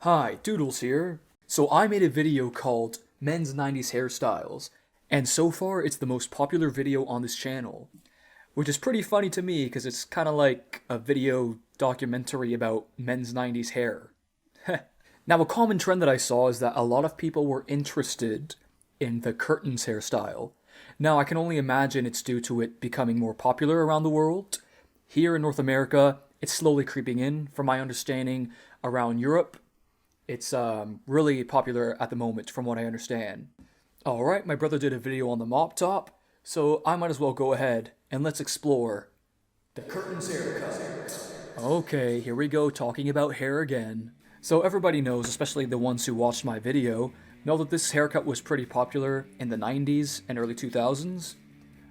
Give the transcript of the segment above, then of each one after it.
Hi, Doodles here. So I made a video called Men's 90s Hairstyles, and so far it's the most popular video on this channel. Which is pretty funny to me because it's kind of like a video documentary about men's 90s hair. Now, a common trend that I saw is that a lot of people were interested in the Curtains hairstyle. Now, I can only imagine it's due to it becoming more popular around the world. Here in North America, it's slowly creeping in. From my understanding, around Europe, it's really popular at the moment, from what I understand. Alright, my brother did a video on the mop top, so I might as well go ahead and let's explore the Curtains haircut. Okay, here we go, talking about hair again. So everybody knows, especially the ones who watched my video, know that this haircut was pretty popular in the 90s and early 2000s.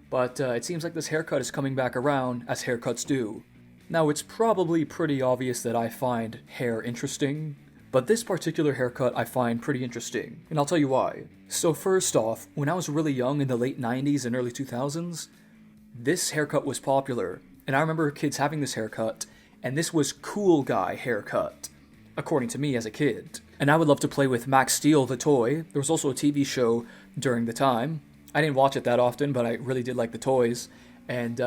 But it seems like this haircut is coming back around, as haircuts do. Now, it's probably pretty obvious that I find hair interesting, but this particular haircut I find pretty interesting, and I'll tell you why. So first off, when I was really young in the late 90s and early 2000s, this haircut was popular, and I remember kids having this haircut, and this was cool guy haircut, according to me as a kid. And I would love to play with Max Steel the toy. There was also a TV show during the time. I didn't watch it that often, but I really did like the toys, and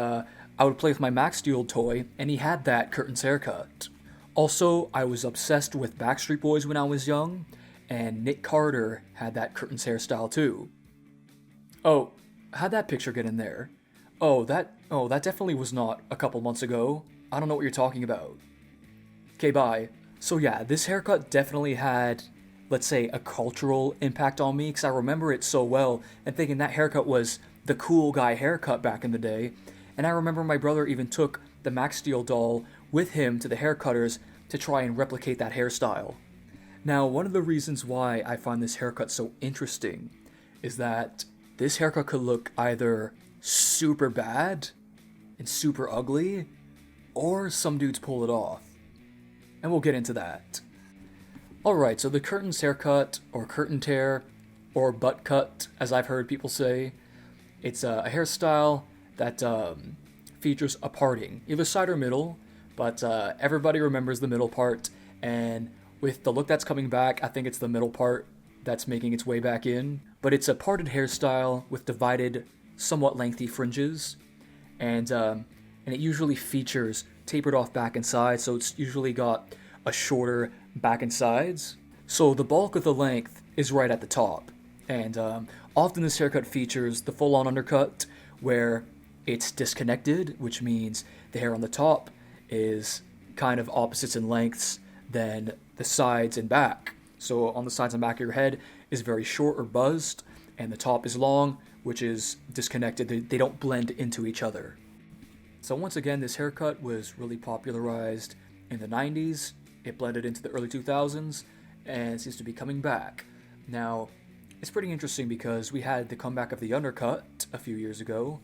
I would play with my Max Steel toy, and he had that Curtains haircut. Also, I was obsessed with Backstreet Boys when I was young, and Nick Carter had that Curtains hairstyle too. Oh, how'd that picture get in there? Oh, that definitely was not a couple months ago. I don't know what you're talking about. Okay, bye. So yeah, this haircut definitely had, let's say, a cultural impact on me, because I remember it so well, and thinking that haircut was the cool guy haircut back in the day. And I remember my brother even took the Max Steel doll with him to the haircutters to try and replicate that hairstyle. Now, one of the reasons why I find this haircut so interesting is that this haircut could look either super bad and super ugly, or some dudes pull it off. And we'll get into that. Alright, so the Curtains haircut, or curtain tear, or butt cut, as I've heard people say, it's a hairstyle that features a parting, either side or middle, but everybody remembers the middle part, and with the look that's coming back, I think it's the middle part that's making its way back in. But it's a parted hairstyle with divided, somewhat lengthy fringes, and it usually features tapered off back and sides, so it's usually got a shorter back and sides. So the bulk of the length is right at the top, and often this haircut features the full-on undercut, where it's disconnected, which means the hair on the top is kind of opposites in lengths than the sides and back. So on the sides and back of your head is very short or buzzed, and the top is long, which is disconnected. They don't blend into each other. So once again, this haircut was really popularized in the 90s, it blended into the early 2000s, and seems to be coming back. Now, it's pretty interesting because we had the comeback of the undercut a few years ago,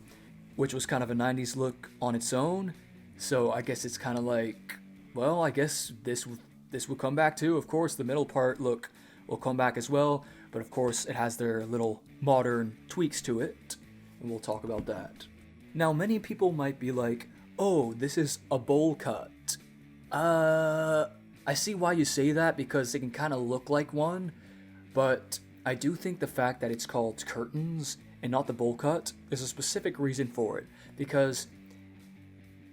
which was kind of a 90s look on its own, so I guess it's kind of like, well, I guess this will come back too. Of course, the middle part look will come back as well, but of course it has their little modern tweaks to it, and we'll talk about that. Now, many people might be like, oh, this is a bowl cut. I see why you say that, because it can kind of look like one, but I do think the fact that it's called Curtains and not the bowl cut, there's a specific reason for it, because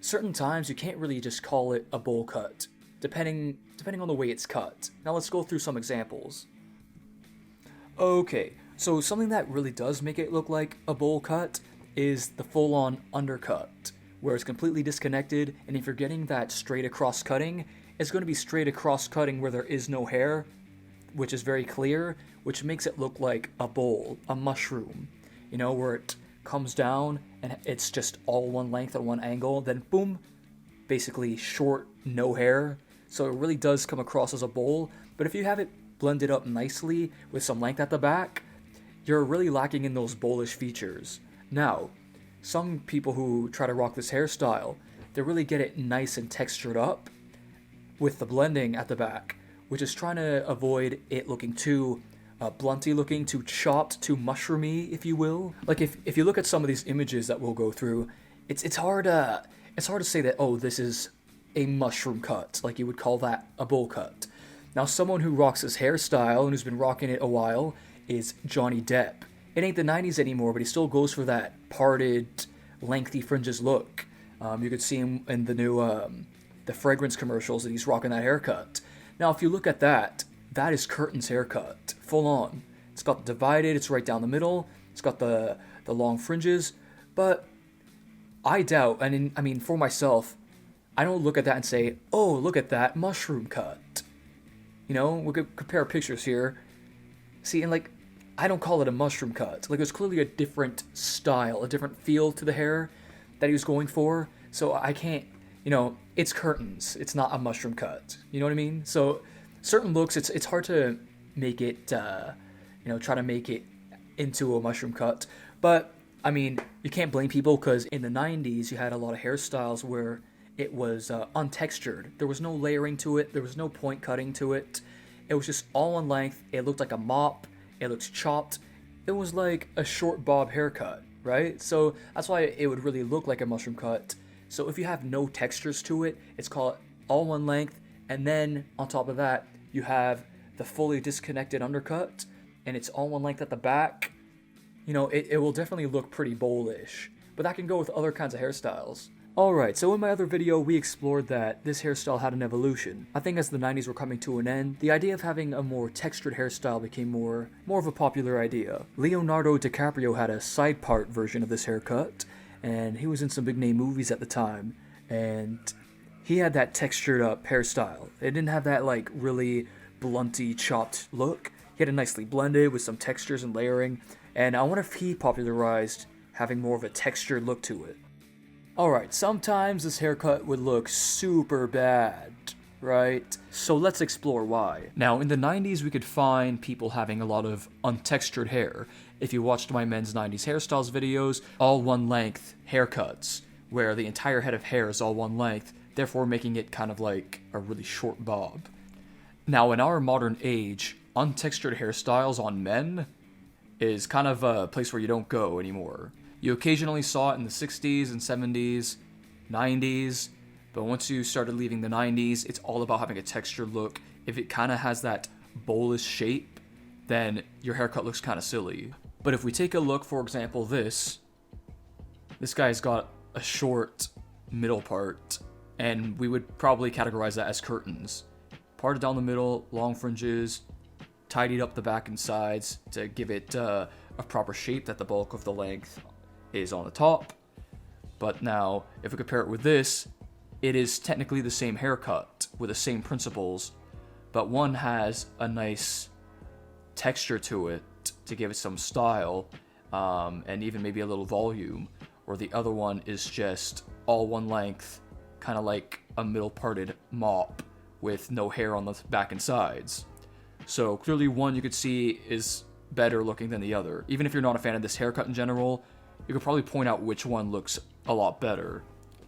certain times you can't really just call it a bowl cut, depending on the way it's cut. Now let's go through some examples. Okay, so something that really does make it look like a bowl cut is the full-on undercut, where it's completely disconnected, and if you're getting that straight across cutting, it's going to be straight across cutting where there is no hair, which is very clear, which makes it look like a bowl, a mushroom, you know, where it comes down and it's just all one length at one angle, then boom, basically short, no hair. So it really does come across as a bowl, but if you have it blended up nicely with some length at the back, you're really lacking in those bowlish features. Now, some people who try to rock this hairstyle, they really get it nice and textured up with the blending at the back, which is trying to avoid it looking too blunty looking, too chopped, too mushroomy, if you will. Like if you look at some of these images that we'll go through, it's hard to say that, oh, this is a mushroom cut, like you would call that a bowl cut. Now, someone who rocks this hairstyle and who's been rocking it a while is Johnny Depp. It ain't the 90s anymore, but he still goes for that parted, lengthy fringes look. You could see him in the new the fragrance commercials, and he's rocking that haircut. Now, if you look at that, that is Curtains haircut, full on. It's got divided, it's right down the middle, it's got the long fringes, but I doubt, I mean, for myself, I don't look at that and say, oh, look at that mushroom cut. You know, we could compare pictures here. See, and like, I don't call it a mushroom cut. Like, there's clearly a different style, a different feel to the hair that he was going for. So I can't, you know, it's Curtains. It's not a mushroom cut. You know what I mean? So certain looks, it's hard to make it, you know, try to make it into a mushroom cut. But, I mean, you can't blame people because in the 90s, you had a lot of hairstyles where it was untextured. There was no layering to it. There was no point cutting to it. It was just all in length. It looked like a mop. It looked chopped. It was like a short bob haircut, right? So that's why it would really look like a mushroom cut. So if you have no textures to it, it's called all one length. And then on top of that, you have the fully disconnected undercut. And it's all one length at the back. You know, it will definitely look pretty bowlish. But that can go with other kinds of hairstyles. Alright, so in my other video, we explored that this hairstyle had an evolution. I think as the 90s were coming to an end, the idea of having a more textured hairstyle became more of a popular idea. Leonardo DiCaprio had a side part version of this haircut, and he was in some big name movies at the time, and he had that textured up hairstyle. It didn't have that like really blunty, chopped look. He had it nicely blended with some textures and layering, and I wonder if he popularized having more of a textured look to it. Alright, sometimes this haircut would look super bad, right? So let's explore why. Now, in the 90s, we could find people having a lot of untextured hair. If you watched my men's 90s hairstyles videos, all one length haircuts, where the entire head of hair is all one length, therefore making it kind of like a really short bob. Now, in our modern age, untextured hairstyles on men is kind of a place where you don't go anymore. You occasionally saw it in the 60s and 70s, 90s, but once you started leaving the 90s, it's all about having a textured look. If it kind of has that bowlish shape, then your haircut looks kind of silly. But if we take a look, for example, this guy's got a short middle part, and we would probably categorize that as curtains. Parted down the middle, long fringes, tidied up the back and sides to give it a proper shape that the bulk of the length is on the top. But now, if we compare it with this, it is technically the same haircut with the same principles, but one has a nice texture to it to give it some style, and even maybe a little volume, or the other one is just all one length, kind of like a middle parted mop with no hair on the back and sides. So clearly one you could see is better looking than the other. Even if you're not a fan of this haircut in general, you could probably point out which one looks a lot better.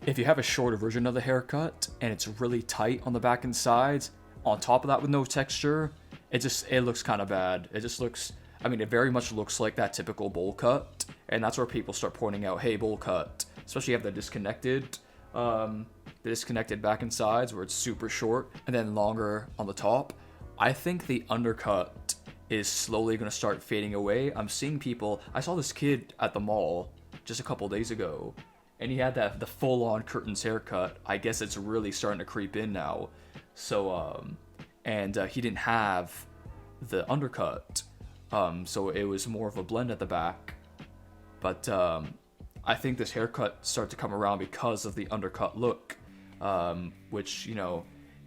If you have a shorter version of the haircut and it's really tight on the back and sides, on top of that with no texture, it looks kind of bad. It just looks, I mean, it very much looks like that typical bowl cut, and that's where people start pointing out, hey, bowl cut. Especially if you have the disconnected back and sides where it's super short and then longer on the top. I think the undercut is slowly going to start fading away. I'm seeing people, I saw this kid at the mall just a couple days ago, and he had the full-on Curtains haircut. I guess it's really starting to creep in now. So, he didn't have the undercut, so it was more of a blend at the back. But I think this haircut started to come around because of the undercut look, which, you know,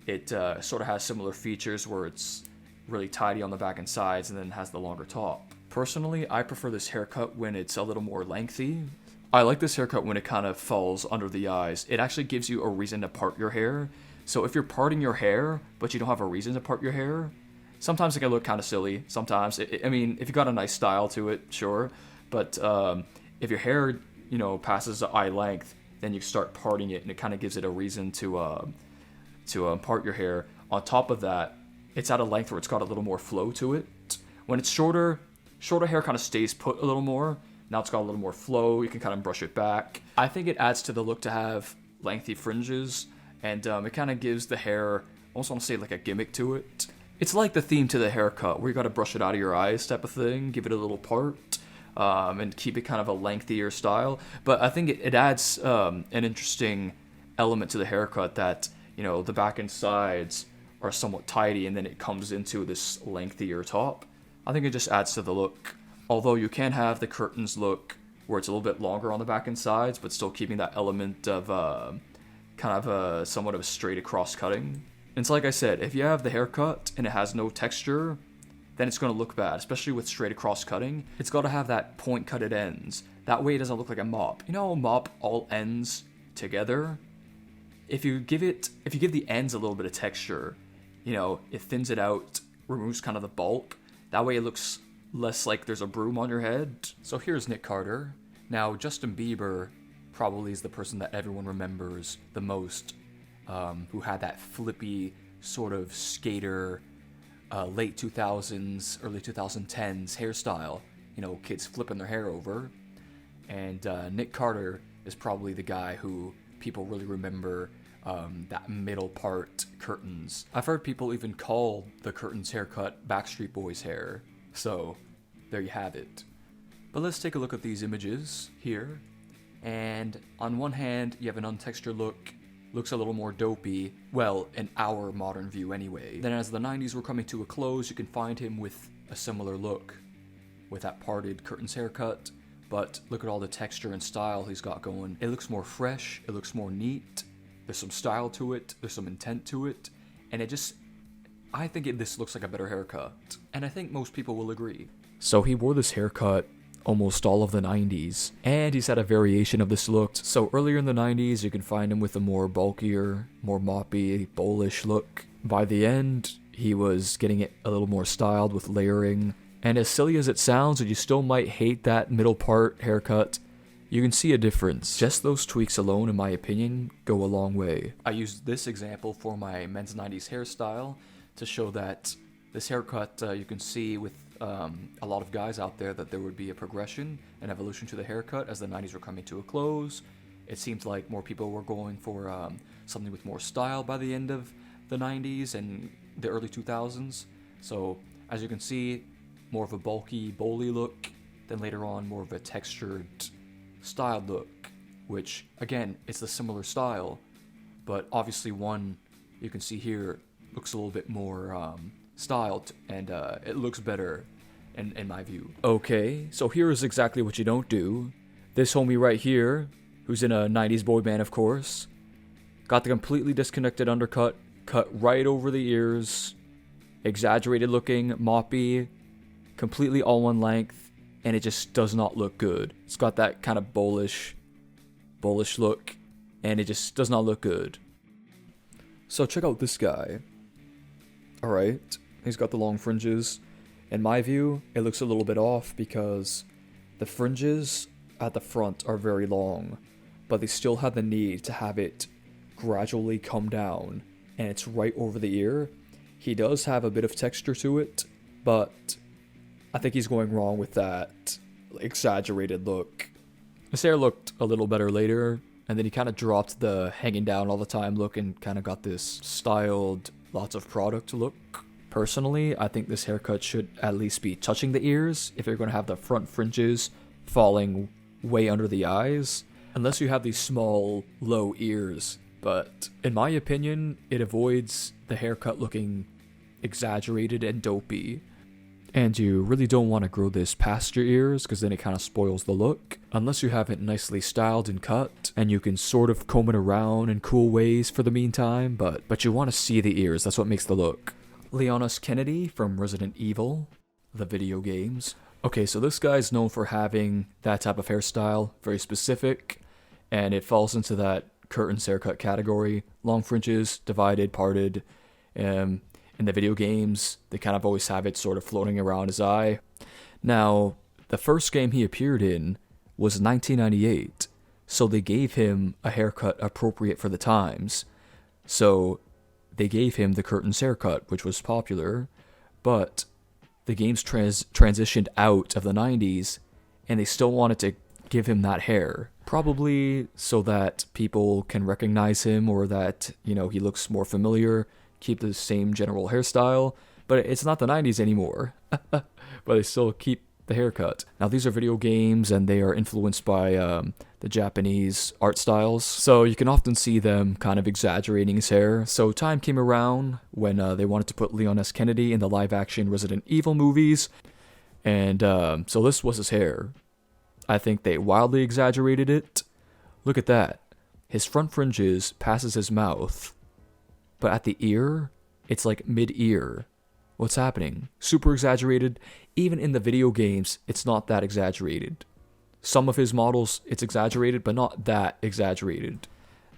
it sort of has similar features where it's really tidy on the back and sides and then has the longer top. Personally, I prefer this haircut when it's a little more lengthy. I like this haircut when it kind of falls under the eyes. It actually gives you a reason to part your hair. So if you're parting your hair, but you don't have a reason to part your hair, sometimes it can look kind of silly. Sometimes, I mean, if you got a nice style to it, sure. But if your hair, you know, passes the eye length, then you start parting it, and it kind of gives it a reason to part your hair. On top of that, it's at a length where it's got a little more flow to it. When it's shorter hair kind of stays put a little more. Now it's got a little more flow. You can kind of brush it back. I think it adds to the look to have lengthy fringes and it kind of gives the hair, I almost want to say like a gimmick to it. It's like the theme to the haircut, where you gotta brush it out of your eyes type of thing, give it a little part, and keep it kind of a lengthier style. But I think it adds an interesting element to the haircut that, you know, the back and sides are somewhat tidy, and then it comes into this lengthier top. I think it just adds to the look. Although you can have the Curtains look where it's a little bit longer on the back and sides, but still keeping that element of kind of somewhat of a straight across cutting. And so like I said, if you have the haircut and it has no texture, then it's going to look bad, especially with straight across cutting. It's got to have that point cut at ends. That way it doesn't look like a mop. You know, a mop all ends together. If you give the ends a little bit of texture, you know, it thins it out, removes kind of the bulk. That way it looks less like there's a broom on your head. So here's Nick Carter. Now, Justin Bieber probably is the person that everyone remembers the most, who had that flippy sort of skater, late 2000s, early 2010s hairstyle. You know, kids flipping their hair over. And Nick Carter is probably the guy who people really remember, that middle part Curtains. I've heard people even call the Curtains haircut Backstreet Boys hair. So, there you have it. But let's take a look at these images here. And on one hand, you have an untextured look, looks a little more dopey, well, in our modern view anyway. Then as the 90s were coming to a close, you can find him with a similar look, with that parted Curtains haircut, but look at all the texture and style he's got going. It looks more fresh, it looks more neat, there's some style to it, there's some intent to it, and I think this looks like a better haircut, and I think most people will agree. So he wore this haircut almost all of the 90s, and he's had a variation of this look. So earlier in the 90s, you can find him with a more bulkier, more moppy, bowlish look. By the end, he was getting it a little more styled with layering, and as silly as it sounds, and you still might hate that middle part haircut, you can see a difference. Just those tweaks alone, in my opinion, go a long way. I used this example for my men's 90s hairstyle to show that this haircut, you can see with a lot of guys out there that there would be a progression, an evolution to the haircut as the 90s were coming to a close. It seemed like more people were going for something with more style by the end of the 90s and the early 2000s. So as you can see, more of a bulky, bowly look, then later on more of a textured, styled look, which again, it's a similar style, but obviously one you can see here looks a little bit more styled, and it looks better in my view. Okay, so here is exactly what you don't do. This homie right here, who's in a 90s boy band of course, got the completely disconnected undercut, cut right over the ears, exaggerated looking, moppy, completely all one length, and it just does not look good. It's got that kind of bullish look, and it just does not look good. So check out this guy. Alright, he's got the long fringes. In my view, it looks a little bit off because the fringes at the front are very long, but they still have the need to have it gradually come down, and it's right over the ear. He does have a bit of texture to it, but I think he's going wrong with that exaggerated look. His hair looked a little better later, and then he kind of dropped the hanging down all the time look and kind of got this styled, lots of product look. Personally, I think this haircut should at least be touching the ears if you're going to have the front fringes falling way under the eyes, unless you have these small, low ears. But in my opinion, it avoids the haircut looking exaggerated and dopey. And you really don't want to grow this past your ears because then it kind of spoils the look. Unless you have it nicely styled and cut, and you can sort of comb it around in cool ways for the meantime, but you want to see the ears, that's what makes the look. Leon Kennedy from Resident Evil, the video games. Okay, so this guy's known for having that type of hairstyle, very specific, and it falls into that Curtains haircut category. Long fringes, divided, parted. In the video games, they kind of always have it sort of floating around his eye. Now, the first game he appeared in was 1998, so they gave him a haircut appropriate for the times. So they gave him the Curtains haircut, which was popular, but the games transitioned out of the 90s, and they still wanted to give him that hair. Probably so that people can recognize him, or that, you know, he looks more familiar, keep the same general hairstyle. But it's not the 90s anymore. But they still keep the haircut. Now, these are video games, and they are influenced by the Japanese art styles. So you can often see them kind of exaggerating his hair. So time came around when they wanted to put Leon S. Kennedy in the live-action Resident Evil movies. And so this was his hair. I think they wildly exaggerated it. Look at that. His front fringes passes his mouth. But at the ear, it's like mid-ear. What's happening? Super exaggerated. Even in the video games, it's not that exaggerated. Some of his models, it's exaggerated, but not that exaggerated.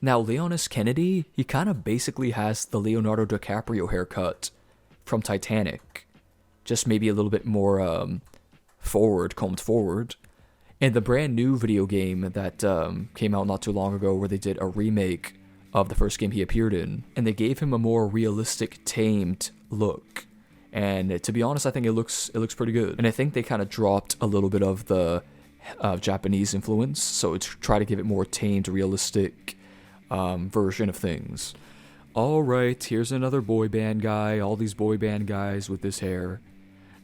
Now, Leon S. Kennedy, he kind of basically has the Leonardo DiCaprio haircut from Titanic. Just maybe a little bit more combed forward. And the brand new video game that came out not too long ago, where they did a remake of the first game he appeared in, and they gave him a more realistic, tamed look. And to be honest, I think it looks pretty good. And I think they kind of dropped a little bit of the Japanese influence, so to try to give it more tamed, realistic version of things. Alright, here's another boy band guy, all these boy band guys with this hair.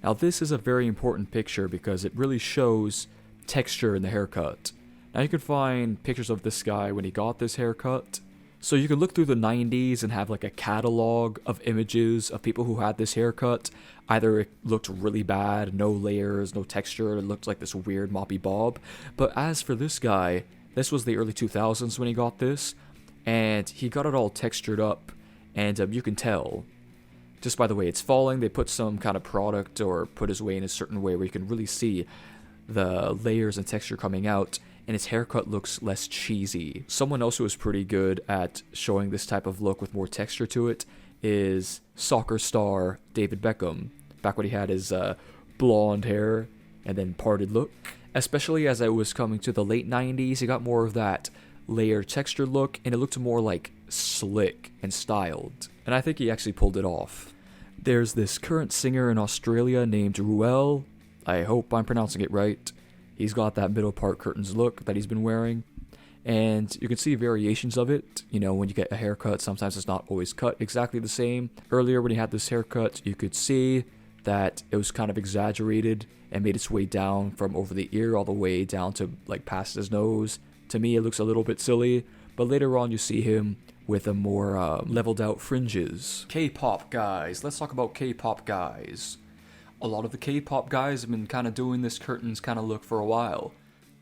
Now this is a very important picture because it really shows texture in the haircut. Now you can find pictures of this guy when he got this haircut. So you can look through the 90s and have like a catalog of images of people who had this haircut. Either it looked really bad, no layers, no texture, it looked like this weird moppy bob. But as for this guy, this was the early 2000s when he got this, and he got it all textured up, and you can tell just by the way it's falling. They put some kind of product or put his way in a certain way where you can really see the layers and texture coming out, and his haircut looks less cheesy. Someone else who is pretty good at showing this type of look with more texture to it is soccer star David Beckham, back when he had his blonde hair and then parted look. Especially as I was coming to the late 90s, he got more of that layered texture look, and it looked more like slick and styled. And I think he actually pulled it off. There's this current singer in Australia named Ruel. I hope I'm pronouncing it right. He's got that middle part curtains look that he's been wearing. And you can see variations of it. You know, when you get a haircut, sometimes it's not always cut exactly the same. Earlier when he had this haircut, you could see that it was kind of exaggerated and made its way down from over the ear all the way down to like past his nose. To me, it looks a little bit silly. But later on, you see him with a more leveled out fringes. K-pop guys. Let's talk about K-pop guys. A lot of the K-pop guys have been kind of doing this curtains kind of look for a while.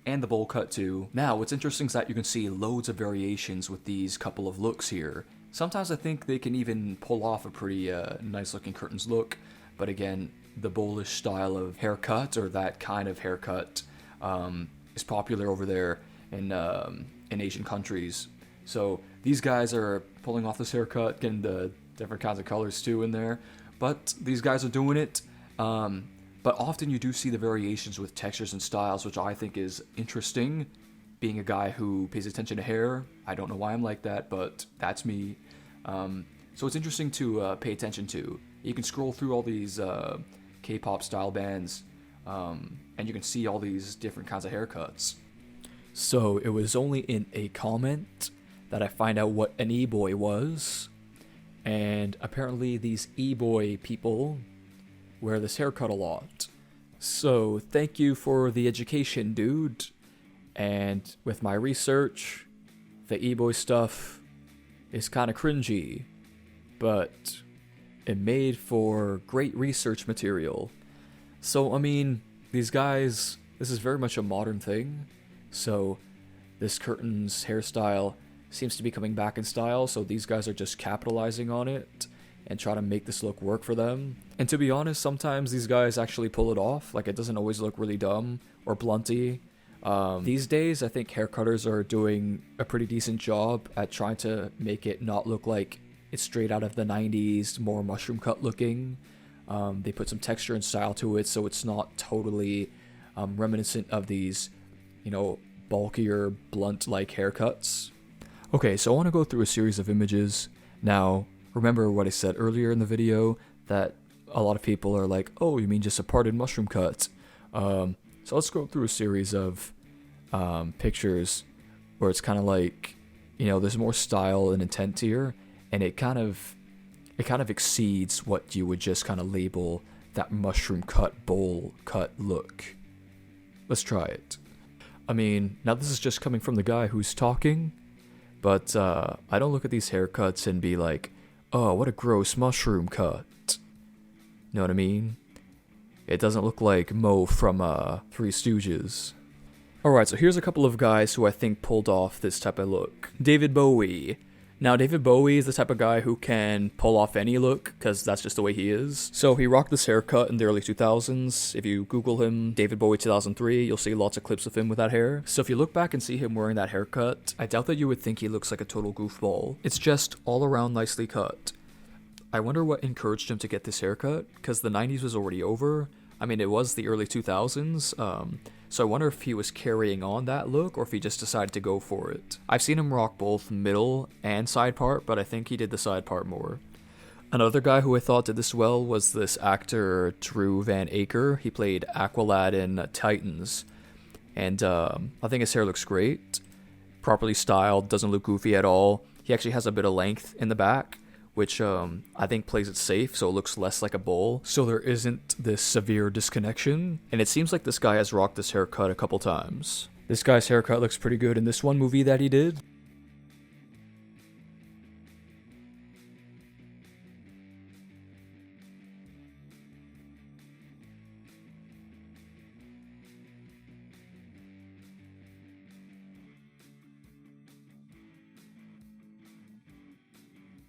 And the bowl cut too. Now, what's interesting is that you can see loads of variations with these couple of looks here. Sometimes I think they can even pull off a pretty nice looking curtains look. But again, the bowlish style of haircut, or that kind of haircut, is popular over there in Asian countries. So these guys are pulling off this haircut, getting the different kinds of colors too in there. But these guys are doing it. But often you do see the variations with textures and styles, which I think is interesting. Being a guy who pays attention to hair, I don't know why I'm like that, but that's me. So it's interesting to pay attention to. You can scroll through all these K-pop style bands, and you can see all these different kinds of haircuts. So it was only in a comment that I find out what an e-boy was, and apparently these e-boy people wear this haircut a lot. So thank you for the education, dude. And with my research, the e-boy stuff is kind of cringy, but it made for great research material. So I mean, these guys, this is very much a modern thing. So this curtains hairstyle seems to be coming back in style, so these guys are just capitalizing on it and try to make this look work for them. And to be honest, sometimes these guys actually pull it off. Like, it doesn't always look really dumb or blunty. These days, I think haircutters are doing a pretty decent job at trying to make it not look like it's straight out of the 90s, more mushroom cut looking. They put some texture and style to it, so it's not totally reminiscent of these, you know, bulkier, blunt-like haircuts. Okay, so I want to go through a series of images. Now, remember what I said earlier in the video, that a lot of people are like, oh, you mean just a parted mushroom cut? So let's go through a series of pictures where it's kind of like, you know, there's more style and intent here, and it kind of exceeds what you would just kind of label that mushroom cut, bowl cut look. Let's try it. I mean, now this is just coming from the guy who's talking, but I don't look at these haircuts and be like, oh, what a gross mushroom cut. Know what I mean? It doesn't look like Mo from Three Stooges. Alright, so here's a couple of guys who I think pulled off this type of look. David Bowie. Now, David Bowie is the type of guy who can pull off any look, because that's just the way he is. So he rocked this haircut in the early 2000s. If you Google him, David Bowie 2003, you'll see lots of clips of him with that hair. So if you look back and see him wearing that haircut, I doubt that you would think he looks like a total goofball. It's just all around nicely cut. I wonder what encouraged him to get this haircut, because the 90s was already over. I mean, it was the early 2000s, so I wonder if he was carrying on that look or if he just decided to go for it. I've seen him rock both middle and side part, but I think he did the side part more. Another guy who I thought did this well was this actor Drew Van Aker. He played Aqualad in Titans, and I think his hair looks great. Properly styled, doesn't look goofy at all. He actually has a bit of length in the back, which I think plays it safe, so it looks less like a bowl, so there isn't this severe disconnection, and it seems like this guy has rocked this haircut a couple times. This guy's haircut looks pretty good in this one movie that he did.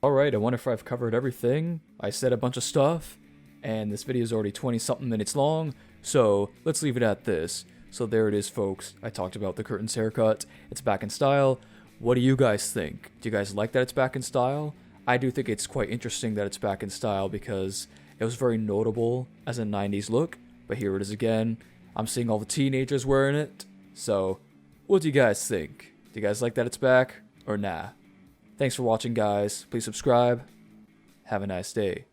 Alright, I wonder if I've covered everything. I said a bunch of stuff, and this video is already 20-something minutes long, so let's leave it at this. So there it is, folks. I talked about the Curtains haircut. It's back in style. What do you guys think? Do you guys like that it's back in style? I do think it's quite interesting that it's back in style because it was very notable as a 90s look, but here it is again. I'm seeing all the teenagers wearing it, so what do you guys think? Do you guys like that it's back, or nah? Thanks for watching, guys. Please subscribe. Have a nice day.